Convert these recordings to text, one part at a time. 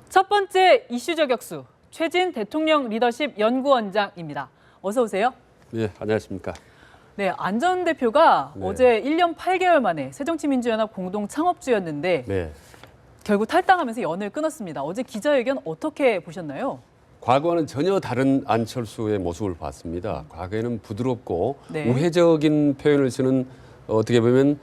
첫 번째 이슈 저격수 최진 대통령 리더십 연구원장입니다. 어서 오세요. 네, 안녕하십니까. 네, 안 전 대표가 네. 어제 1년 8개월 만에 새정치민주연합 공동 창업주였는데 네. 결국 탈당하면서 연을 끊었습니다. 어제 기자회견 어떻게 보셨나요? 과거와는 전혀 다른 안철수의 모습을 봤습니다. 과거에는 부드럽고 네. 우회적인 표현을 쓰는 어떻게 보면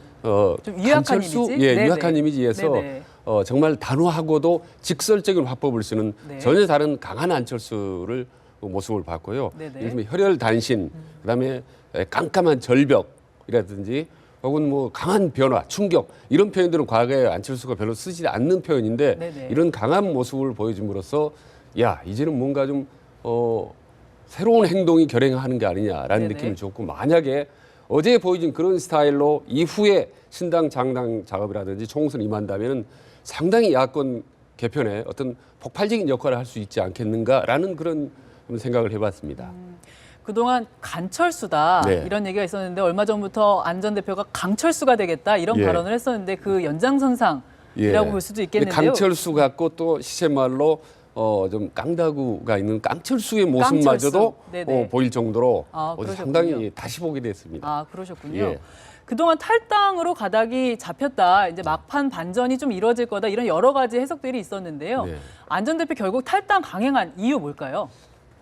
좀 유약한 안철수, 이미지? 예, 네네. 유약한 이미지에서 네네. 정말 단호하고도 직설적인 화법을 쓰는 네. 전혀 다른 강한 안철수를 모습을 봤고요. 네네. 예를 들면 혈혈단신, 그다음에 깜깜한 절벽이라든지 혹은 뭐 강한 변화, 충격 이런 표현들은 과거에 안철수가 별로 쓰지 않는 표현인데 네네. 이런 강한 모습을 보여줌으로써 야 이제는 뭔가 좀 새로운 행동이 결행하는 게 아니냐라는 네네. 느낌을 줬고 만약에 어제 보여준 그런 스타일로 이후에 신당 장당 작업이라든지 총선 임한다면 상당히 야권 개편에 어떤 폭발적인 역할을 할 수 있지 않겠는가라는 그런 생각을 해봤습니다. 그동안 간철수다 네. 이런 얘기가 있었는데 얼마 전부터 안 전 대표가 강철수가 되겠다 이런 예. 발언을 했었는데 그 연장선상이라고 볼 수도 있겠는데요. 강철수 같고 또 시체말로 좀 깡다구가 있는 깡철수의 모습마저도 깡철수. 네네. 보일 정도로 아, 어제 그러셨군요. 상당히 다시 보게 됐습니다. 아, 그러셨군요. 예. 그동안 탈당으로 가닥이 잡혔다. 이제 막판 반전이 좀 이뤄질 거다. 이런 여러 가지 해석들이 있었는데요. 네. 안 전 대표 결국 탈당 강행한 이유 뭘까요?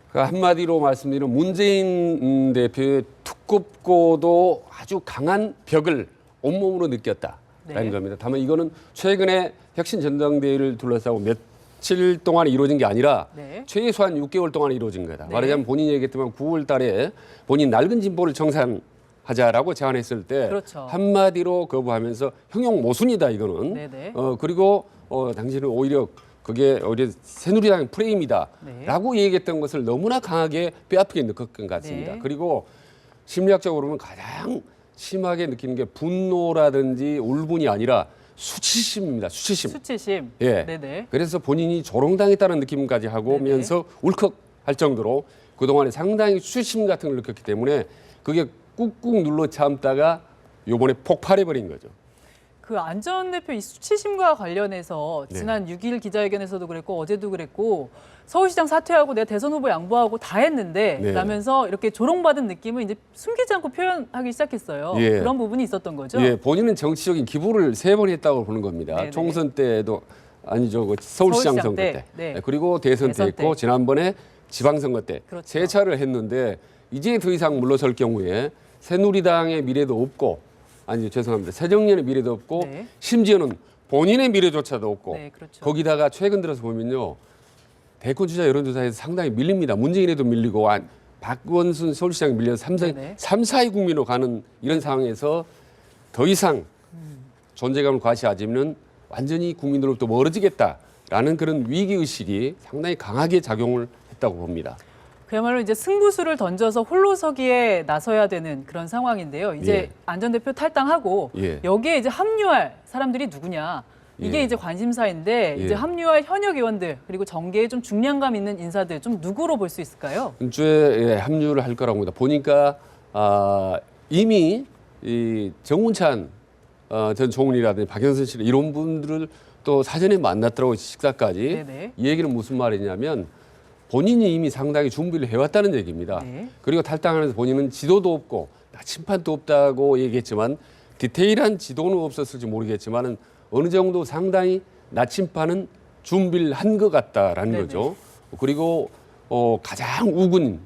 그러니까 한마디로 말씀드리면 문재인 대표의 두껍고도 아주 강한 벽을 온몸으로 느꼈다라는 네. 겁니다. 다만 이거는 최근에 혁신 전당대회를 둘러싸고 며칠 동안 이루어진 게 아니라 네. 최소한 6개월 동안 이루어진 거다. 네. 말하자면 본인이 얘기했지만 9월 달에 본인 낡은 진보를 정산하자라고 제안했을 때 그렇죠. 한마디로 거부하면서 형용 모순이다 이거는. 네네. 그리고 당신은 오히려 그게 새누리당 프레임이다라고 얘기했던 것을 너무나 강하게 뼈아프게 느꼈던 것 같습니다. 네. 그리고 심리학적으로 보면 가장 심하게 느끼는 게 분노라든지 울분이 아니라 수치심입니다. 수치심. 수치심. 예. 네네. 그래서 본인이 조롱당했다는 느낌까지 하고 네네. 면서 울컥할 정도로 그동안에 상당히 수치심 같은 걸 느꼈기 때문에 그게 꾹꾹 눌러 참다가 요번에 폭발해버린 거죠. 그 안 전 대표 이 수치심과 관련해서 네. 지난 6일 기자회견에서도 그랬고 어제도 그랬고 서울시장 사퇴하고 내가 대선 후보 양보하고 다 했는데 네. 라면서 이렇게 조롱받은 느낌을 이제 숨기지 않고 표현하기 시작했어요. 예. 그런 부분이 있었던 거죠. 예, 본인은 정치적인 기부를 3번 했다고 보는 겁니다. 네네. 총선 때도 아니죠. 그 서울시장 선거 때. 네. 그리고 대선 때 대선 했고 때. 지난번에 지방선거 때. 그렇죠. 3차를 했는데 이제 더 이상 물러설 경우에 새누리당의 미래도 없고 아니 죄송합니다. 새정년의 미래도 없고 네. 심지어는 본인의 미래조차도 없고 네, 그렇죠. 거기다가 최근 들어서 보면요. 대권 주자 여론조사에서 상당히 밀립니다. 문재인에도 밀리고 박원순 서울시장이 밀려서 네네. 3, 4위 국민으로 가는 이런 상황에서 더 이상 존재감을 과시하지면 완전히 국민으로부터 멀어지겠다라는 그런 위기의식이 상당히 강하게 작용을 했다고 봅니다. 그야말로 이제 승부수를 던져서 홀로서기에 나서야 되는 그런 상황인데요. 이제 예. 안 전 대표 탈당하고 예. 여기에 이제 합류할 사람들이 누구냐. 이게 예. 이제 관심사인데 예. 이제 합류할 현역 의원들 그리고 정계에 좀 중량감 있는 인사들 좀 누구로 볼 수 있을까요? 이번 주에 합류를 할 거라고 봅니다. 보니까 이미 이 정운찬 전 총리라든지 박영선 씨 이런 분들을 또 사전에 만났더라고요. 식사까지. 네네. 이 얘기는 무슨 말이냐면 본인이 이미 상당히 준비를 해왔다는 얘기입니다. 네. 그리고 탈당하면서 본인은 지도도 없고 나침판도 없다고 얘기했지만 디테일한 지도는 없었을지 모르겠지만은 어느 정도 상당히 나침판은 준비를 한 것 같다라는 네네. 거죠. 그리고 가장 우군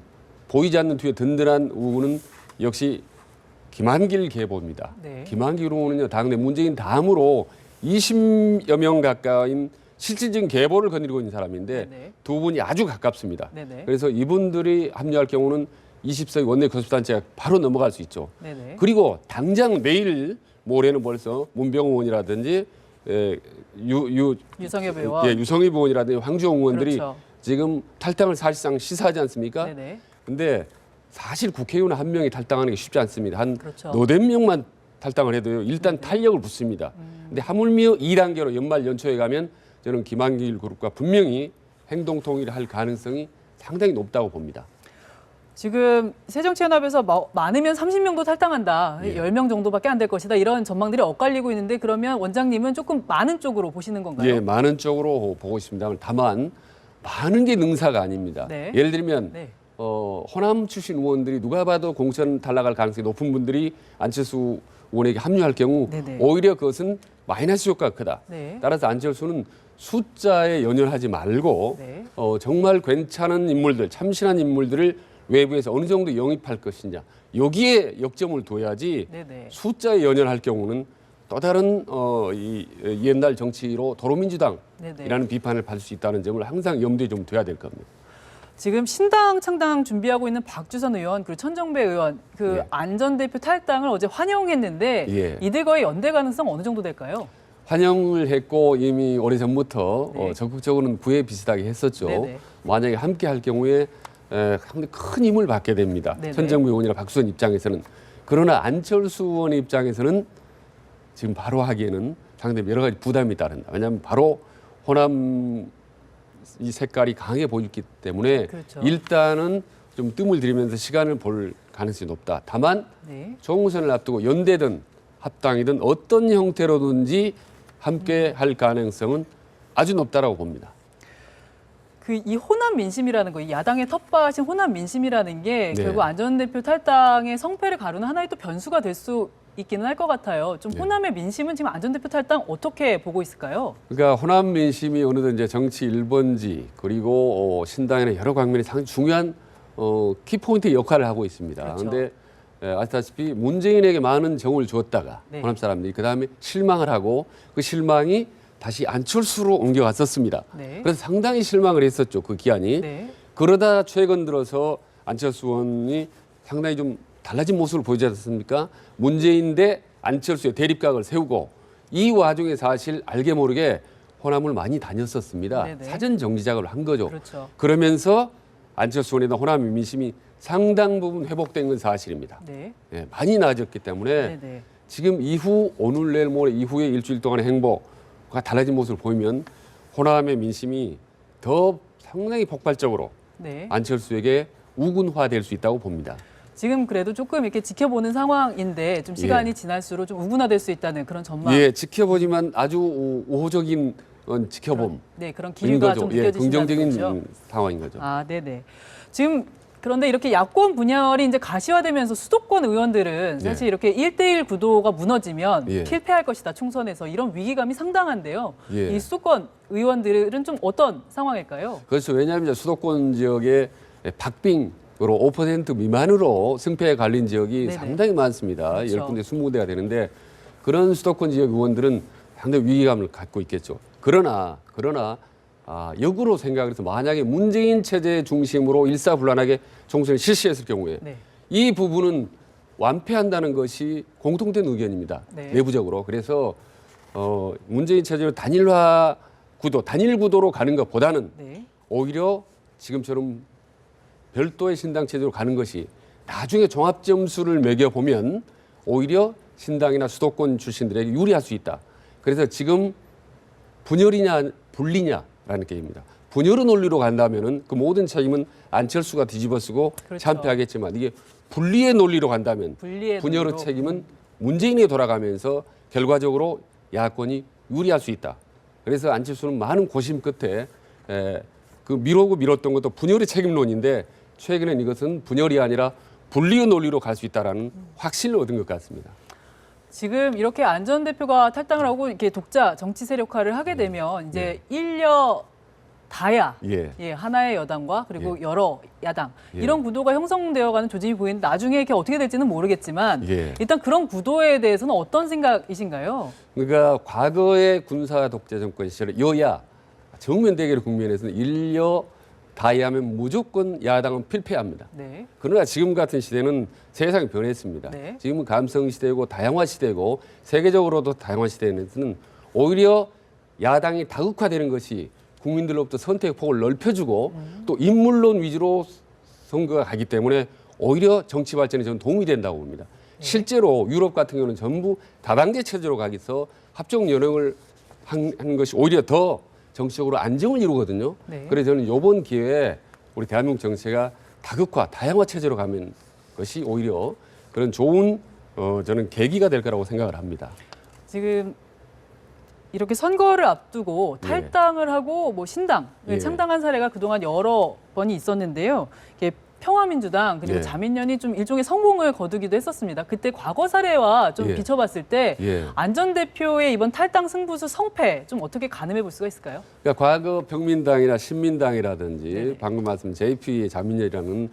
보이지 않는 뒤에 든든한 우군은 역시 김한길 계보입니다. 네. 김한길 의원은요 당내 문재인 다음으로 20여 명 가까운 실질적인 계보를 거느리고 있는 사람인데 네네. 두 분이 아주 가깝습니다. 네네. 그래서 이분들이 합류할 경우는 20세 원내 교섭단체가 바로 넘어갈 수 있죠. 네네. 그리고 당장 내일 모레는 벌써 문병호 의원이라든지 유성엽 의원. 유성희 의원이라든지 황주홍 의원들이 그렇죠. 지금 탈당을 사실상 시사하지 않습니까? 네네. 근데 사실 국회의원 한 명이 탈당하는 게 쉽지 않습니다. 한 그렇죠. 너댓 명만 탈당을 해도요. 일단 탄력을 붙습니다. 근데 하물며 2단계로 연말 연초에 가면 저는 김한길 그룹과 분명히 행동 통일을 할 가능성이 상당히 높다고 봅니다. 지금 새정치연합에서 많으면 30명도 탈당한다. 예. 10명 정도밖에 안 될 것이다. 이런 전망들이 엇갈리고 있는데 그러면 원장님은 조금 많은 쪽으로 보시는 건가요? 예, 많은 쪽으로 보고 있습니다. 다만 많은 게 능사가 아닙니다. 네. 예를 들면 네. 호남 출신 의원들이 누가 봐도 공천 탈락할 가능성이 높은 분들이 안철수 의원에게 합류할 경우 네네. 오히려 그것은 마이너스 효과가 크다. 네. 따라서 안철수는 숫자에 연연하지 말고 네. 정말 괜찮은 인물들, 참신한 인물들을 외부에서 어느 정도 영입할 것이냐. 여기에 역점을 둬야지 네네. 숫자에 연연할 경우는 또 다른 이 옛날 정치로 도로민주당이라는 네네. 비판을 받을 수 있다는 점을 항상 염두에 좀 둬야 될 겁니다. 지금 신당 창당 준비하고 있는 박주선 의원 그리고 천정배 의원 그 예. 안전대표 탈당을 어제 환영했는데 예. 이들과의 연대 가능성 어느 정도 될까요? 환영을 했고 이미 오래전부터 네. 적극적으로는 구애 비슷하게 했었죠. 네네. 만약에 함께 할 경우에 상당히 큰 힘을 받게 됩니다. 네네. 천정배 의원이나 박수원 입장에서는. 그러나 안철수 의원 입장에서는 지금 바로 하기에는 상당히 여러 가지 부담이 따른다. 왜냐하면 바로 호남 이 색깔이 강해 보이기 때문에 그렇죠. 일단은 좀 뜸을 들이면서 시간을 볼 가능성이 높다. 다만 네. 총선을 앞두고 연대든 합당이든 어떤 형태로든지 함께 할 가능성은 아주 높다라고 봅니다. 그 이 호남 민심이라는 거, 이 야당의 텃밭인 호남 민심이라는 게 네. 결국 안전대표 탈당의 성패를 가르는 하나의 또 변수가 될 수 있기는 할 것 같아요. 좀 네. 호남의 민심은 지금 안전대표 탈당 어떻게 보고 있을까요? 그러니까 호남 민심이 어느덧 이제 정치 1번지 그리고 신당에는 여러 방면이 상당히 중요한 키포인트 역할을 하고 있습니다. 그렇죠. 그런데 아시다시피 문재인에게 많은 정을 주었다가 네. 호남 사람들이 그다음에 실망을 하고 그 실망이 다시 안철수로 옮겨갔었습니다. 네. 그래서 상당히 실망을 했었죠. 그 기한이. 네. 그러다 최근 들어서 안철수 의원이 상당히 좀 달라진 모습을 보이지 않습니까? 문재인 대 안철수의 대립각을 세우고 이 와중에 사실 알게 모르게 호남을 많이 다녔었습니다. 네네. 사전 정지 작업을 한 거죠. 그렇죠. 그러면서 안철수 의원에 대한 호남 민심이 상당 부분 회복된 건 사실입니다. 네. 예, 많이 나아졌기 때문에 네네. 지금 이후 오늘 내일 모레 이후에 일주일 동안의 행보가 달라진 모습을 보이면 호남의 민심이 더 상당히 폭발적으로 네. 안철수에게 우군화될 수 있다고 봅니다. 지금 그래도 조금 이렇게 지켜보는 상황인데 좀 시간이 예. 지날수록 좀 우군화될 수 있다는 그런 전망. 예, 지켜보지만 아주 우호적인 지켜봄. 네, 그런 기류가 좀 예, 느껴지신다는 긍정적인 거죠. 상황인 거죠. 아, 네네. 지금 그런데 이렇게 야권 분열이 이제 가시화되면서 수도권 의원들은 사실 예. 이렇게 1대1 구도가 무너지면 예. 실패할 것이다, 총선에서. 이런 위기감이 상당한데요. 예. 이 수도권 의원들은 좀 어떤 상황일까요? 그렇죠. 왜냐하면 이제 수도권 지역에 박빙으로 5% 미만으로 승패에 갈린 지역이 네네. 상당히 많습니다. 그렇죠. 10군데, 20군데가 되는데 그런 수도권 지역 의원들은 상당히 위기감을 갖고 있겠죠. 그러나 역으로 생각을 해서 만약에 문재인 체제 중심으로 일사불란하게 총선을 실시했을 경우에 네. 이 부분은 완패한다는 것이 공통된 의견입니다. 네. 내부적으로. 그래서 문재인 체제로 단일 구도로 가는 것보다는 네. 오히려 지금처럼 별도의 신당 체제로 가는 것이 나중에 종합 점수를 매겨보면 오히려 신당이나 수도권 출신들에게 유리할 수 있다. 그래서 지금 분열이냐 분리냐라는 게임입니다. 분열의 논리로 간다면은 그 모든 책임은 안철수가 뒤집어쓰고 그렇죠. 참패하겠지만 이게 분리의 논리로 간다면 분리의 분열의 논리로. 책임은 문재인에게 돌아가면서 결과적으로 야권이 유리할 수 있다. 그래서 안철수는 많은 고심 끝에 그 미뤘던 것도 분열의 책임론인데 최근엔 이것은 분열이 아니라 분리의 논리로 갈 수 있다라는 확신을 얻은 것 같습니다. 지금 이렇게 안전대표가 탈당을 하고 이렇게 독자 정치 세력화를 하게 되면 이제 일여 다야 예. 하나의 여당과 그리고 여러 야당 예. 이런 구도가 형성되어가는 조짐이 보이는데 나중에 이렇게 어떻게 될지는 모르겠지만 예. 일단 그런 구도에 대해서는 어떤 생각이신가요? 그러니까 과거의 군사 독재 정권 시절에 여야 정면 대결 국면에서는 일여 다야하면 무조건 야당은 필패합니다. 네. 그러나 지금 같은 시대는 세상이 변했습니다. 네. 지금은 감성 시대고 다양화 시대고 세계적으로도 다양화 시대에서는 오히려 야당이 다극화되는 것이 국민들로부터 선택 폭을 넓혀주고 또 인물론 위주로 선거가 가기 때문에 오히려 정치 발전에 저는 도움이 된다고 봅니다. 실제로 유럽 같은 경우는 전부 다당제 체제로 가기서 합종 연영을 한 것이 오히려 더 정치적으로 안정을 이루거든요. 네. 그래서 저는 이번 기회에 우리 대한민국 정치가 다극화, 다양화 체제로 가면 것이 오히려 그런 좋은 저는 계기가 될 거라고 생각을 합니다. 지금 이렇게 선거를 앞두고 탈당을 하고 뭐 신당을 예. 창당한 사례가 그동안 여러 번이 있었는데요. 이게 평화민주당 그리고 예. 자민련이 좀 일종의 성공을 거두기도 했었습니다. 그때 과거 사례와 좀 예. 비춰봤을 때 예. 안 전 대표의 이번 탈당 승부수 성패 좀 어떻게 가늠해 볼 수가 있을까요? 그러니까 과거 평민당이나 신민당이라든지 네네. 방금 말씀 JP의 자민련이라는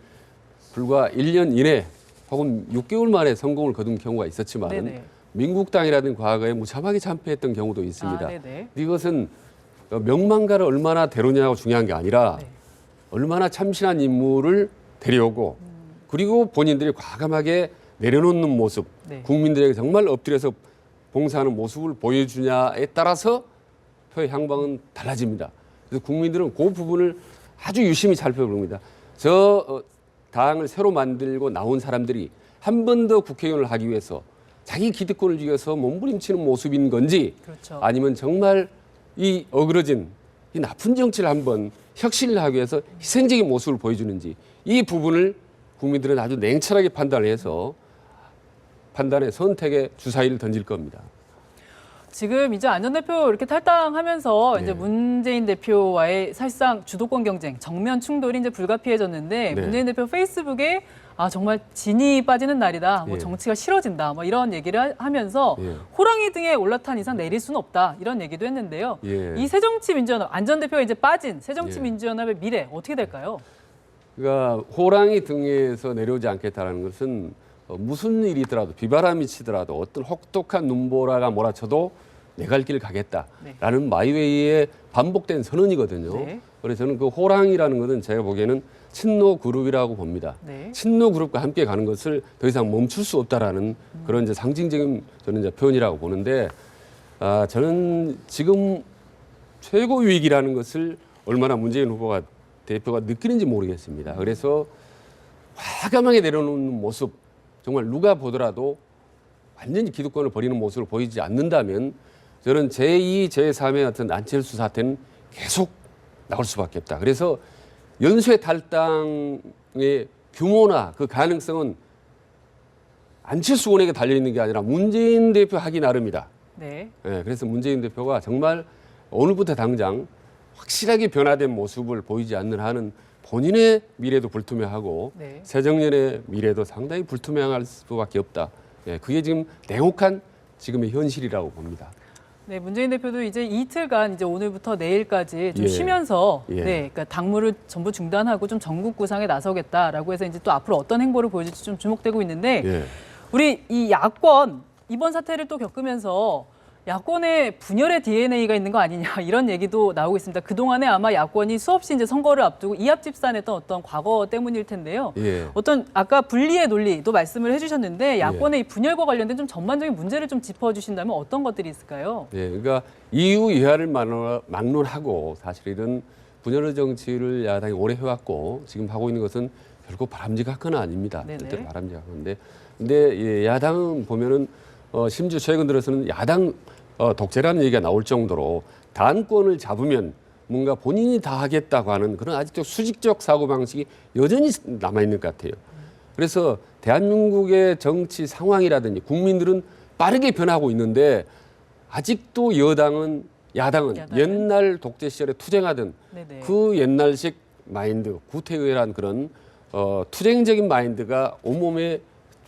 불과 1년 이내 혹은 6개월 만에 성공을 거둔 경우가 있었지만 네네. 민국당이라든 과거에 무참하게 참패했던 경우도 있습니다. 아, 네네. 이것은 명망가를 얼마나 데려오냐가 중요한 게 아니라 네. 얼마나 참신한 인물을 데려오고 그리고 본인들이 과감하게 내려놓는 모습, 네. 국민들에게 정말 엎드려서 봉사하는 모습을 보여주냐에 따라서 표의 향방은 달라집니다. 그래서 국민들은 그 부분을 아주 유심히 살펴봅니다. 당을 새로 만들고 나온 사람들이 한 번 더 국회의원을 하기 위해서 자기 기득권을 위해서 몸부림치는 모습인 건지 그렇죠. 아니면 정말 이 어그러진 이 나쁜 정치를 한번 혁신을 하기 위해서 희생적인 모습을 보여주는지 이 부분을 국민들은 아주 냉철하게 판단을 해서 판단의 선택의 주사위를 던질 겁니다. 지금 이제 안 전 대표 이렇게 탈당하면서 이제 네. 문재인 대표와의 사실상 주도권 경쟁, 정면 충돌이 이제 불가피해졌는데 네. 문재인 대표 페이스북에 정말 진이 빠지는 날이다. 뭐 예. 정치가 싫어진다. 뭐 이런 얘기를 하면서 예. 호랑이 등에 올라탄 이상 내릴 수는 없다. 이런 얘기도 했는데요. 예. 이 새정치민주연합, 안 전 대표가 이제 빠진 예. 새정치민주연합의 미래 어떻게 될까요? 그러니까 호랑이 등에서 내려오지 않겠다는 것은 무슨 일이 있더라도 비바람이 치더라도 어떤 혹독한 눈보라가 몰아쳐도 내 갈 길 가겠다라는 네. 마이웨이의 반복된 선언이거든요. 네. 그래서 저는 그 호랑이라는 것은 제가 보기에는 친노 그룹이라고 봅니다. 네. 친노 그룹과 함께 가는 것을 더 이상 멈출 수 없다라는 그런 이제 상징적인 저는 이제 표현이라고 보는데 저는 지금 최고 위기라는 것을 얼마나 문재인 후보가 대표가 느끼는지 모르겠습니다. 그래서 과감하게 내려놓는 모습 정말 누가 보더라도 완전히 기득권을 버리는 모습을 보이지 않는다면 저는 제2, 제3의 어떤 안철수 사태는 계속 나올 수밖에 없다. 그래서 연쇄 탈당의 규모나 그 가능성은 안철수 의원에게 달려있는 게 아니라 문재인 대표 하기 나름이다. 네. 예, 그래서 문재인 대표가 정말 오늘부터 당장 확실하게 변화된 모습을 보이지 않는 한은 본인의 미래도 불투명하고 네. 새정년의 미래도 상당히 불투명할 수밖에 없다. 예, 그게 지금 냉혹한 지금의 현실이라고 봅니다. 네, 문재인 대표도 이제 이틀간 이제 오늘부터 내일까지 좀 예. 쉬면서 예. 네, 그러니까 당무를 전부 중단하고 좀 전국 구상에 나서겠다라고 해서 이제 또 앞으로 어떤 행보를 보여줄지 좀 주목되고 있는데 예. 우리 이 야권 이번 사태를 또 겪으면서 야권의 분열의 DNA가 있는 거 아니냐 이런 얘기도 나오고 있습니다. 그동안에 아마 야권이 수없이 이제 선거를 앞두고 이합집산했던 어떤 과거 때문일 텐데요. 예. 어떤 아까 분리의 논리도 말씀을 해주셨는데 야권의 이 분열과 관련된 좀 전반적인 문제를 좀 짚어주신다면 어떤 것들이 있을까요? 예, 그러니까 이유 이하를 막론하고 사실은 분열 정치를 야당이 오래 해왔고 지금 하고 있는 것은 결코 바람직한 아닙니다. 네네. 절대로 바람직한데, 근데 예, 야당은 보면은 심지어 최근 들어서는 야당 독재라는 얘기가 나올 정도로 당권을 잡으면 뭔가 본인이 다 하겠다고 하는 그런 아직도 수직적 사고방식이 여전히 남아있는 것 같아요. 그래서 대한민국의 정치 상황이라든지 국민들은 빠르게 변하고 있는데 아직도 야당은 옛날 독재 시절에 투쟁하던 네네. 그 옛날식 마인드, 구태의란 그런 투쟁적인 마인드가 온몸에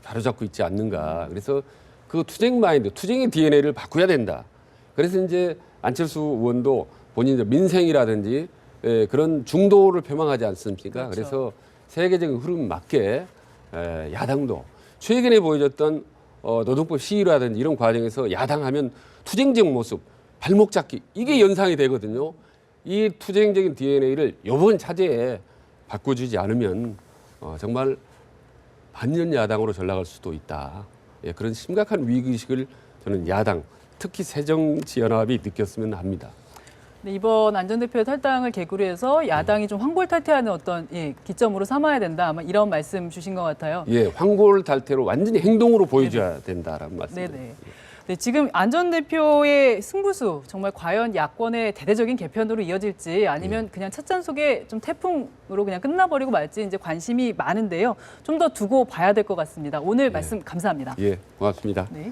바로잡고 있지 않는가. 그래서 그 투쟁 마인드, 투쟁의 DNA를 바꿔야 된다. 그래서 이제 안철수 의원도 본인의 민생이라든지 그런 중도를 표명하지 않습니까? 그렇죠. 그래서 세계적인 흐름 맞게 야당도 최근에 보여줬던 노동법 시위라든지 이런 과정에서 야당하면 투쟁적 모습, 발목 잡기 이게 연상이 되거든요. 이 투쟁적인 DNA를 이번 차제에 바꿔주지 않으면 정말 반년 야당으로 전락할 수도 있다. 예, 그런 심각한 위기의식을 저는 야당, 특히 새정치연합이 느꼈으면 합니다. 네, 이번 안 전 대표의 탈당을 계기로 해서 야당이 좀 황골탈퇴하는 어떤 기점으로 삼아야 된다. 아마 이런 말씀 주신 것 같아요. 예, 황골탈퇴로 완전히 행동으로 보여줘야 된다라는 말씀입니다. 네네. 네, 지금 안 전 대표의 승부수 정말 과연 야권의 대대적인 개편으로 이어질지 아니면 그냥 찻잔 속에 좀 태풍으로 그냥 끝나버리고 말지 이제 관심이 많은데요. 좀 더 두고 봐야 될 것 같습니다. 오늘 말씀 감사합니다. 예, 고맙습니다. 네.